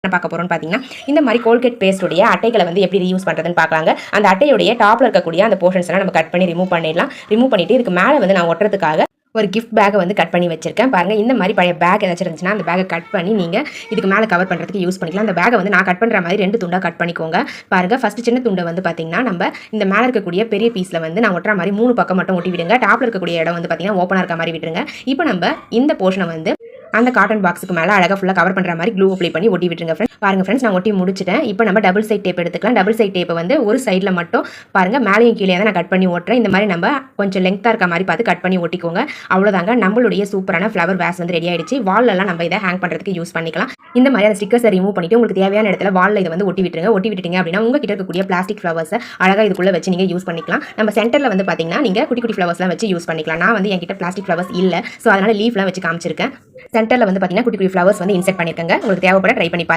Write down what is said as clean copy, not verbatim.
பார்க்க போறோம்னு பாத்தீங்கன்னா இந்த மாதிரி கோல்கேட் பேஸ்டுடைய அட்டைகளை வந்து எப்படி ரீயூஸ் பண்றதுன்னு பார்க்கலாங்க. அந்த அட்டையுடைய டாப்ல இருக்கக்கூடிய அந்த போர்ஷன்ஸ் எல்லாம் நம்ம கட் பண்ணி ரிமூவ் பண்ணிடலாம். ரிமூவ் பண்ணிட்டு இதுக்கு மேல வந்து நான் ஒட்டுறதுக்காக ஒரு கிஃப்ட் பேக்கை வந்து கட் பண்ணி வச்சிருக்கேன். பாருங்க, இந்த மாதிரி பழைய பேக் ஏதாச்சும் இருந்துச்சுன்னா அந்த பேக்கை கட் பண்ணி நீங்க இதுக்கு மேலே கவர் பண்றதுக்கு யூஸ் பண்ணிக்கலாம். அந்த பேக்கை வந்து நான் கட் பண்ற மாதிரி 2 துண்டா கட் பண்ணிக்கோங்க. பாருங்க, ஃபர்ஸ்ட் சின்ன துண்டை வந்து பாத்தீங்கன்னா நம்ம இந்த மேல இருக்கக்கூடிய பெரிய பீஸ்ல வந்து நான் ஒட்டுற மாதிரி 3 பக்கம் மட்டும் ஒட்டி விடுங்க. டாப்ல இருக்கக்கூடிய இடம் வந்து பாத்தீங்கன்னா ஓப்பனா இருக்க மாதிரி விட்டுருங்க. இப்போ நம்ம இந்த போர்ஷனை வந்து அந்த காட்டன் பாக்ஸுக்கு மேலே அழகாக ஃபுல்லாக கவர் பண்ணுற மாதிரி க்ளூ அப்ளை பண்ணி ஒட்டி விட்டுருங்க ஃப்ரெண்ட்ஸ். பாருங்க ஃப்ரெண்ட்ஸ், நான் ஒட்டி முடிச்சிட்டேன். இப்போ நம்ம டபுள் சைட் டேப் எடுத்துக்கலாம். டபுள் சைட் டேப்பை வந்து ஒரு சைடில் மட்டும் பாருங்க மேலேயும் கீழே தான் நான் கட் பண்ணி ஓட்டுறேன். இந்த மாதிரி நம்ம கொஞ்சம் லெங்க்தாக இருக்க மாதிரி பார்த்து கட் பண்ணி ஒட்டிக்கோங்க. அவ்வளோதாங்க, நம்மளுடைய சூப்பரான ஃப்ளவர் வேஸ் வந்து ரெடி ஆயிடுச்சு. வால்லலாம் நம்ம இதை ஹேங் பண்ணுறதுக்கு யூஸ் பண்ணிக்கலாம். இந்த மாதிரி அந்த ஸ்டிக்கர்ஸை ரிமூவ் பண்ணிட்டு உங்களுக்கு தேவையான இடத்துல வால்ல இதை வந்து ஒட்டி விட்டுருங்க. ஒட்டி விட்டுட்டீங்க அப்படின்னா உங்ககிட்ட இருக்கக்கூடிய பிளாஸ்டிக் ஃப்ளவர்ஸை அழகாக இதுக்குள்ளே வச்சு நீங்கள் யூஸ் பண்ணிக்கலாம். நம்ம சென்டரில் வந்து பார்த்தீங்கன்னா நீங்கள் குட்டி குட்டி ஃப்ளவர்ஸ்லாம் வச்சு யூஸ் பண்ணிக்கலாம். நான் வந்து என்கிட்ட பிளாஸ்டிக் ஃப்ளவர்ஸ் இல்லை, ஸோ அதனால் லீஃப்லாம் வச்சு காமிச்சிருக்கேன். சென்டரில் வந்து பார்த்தீங்கன்னா குட்டி குட்டி ஃப்ளவர்ஸ் வந்து இன்செர்ட் பண்ணியிருக்கேங்க. உங்களுக்கு தேவைப்பட ட்ரை பண்ணி பாருங்க.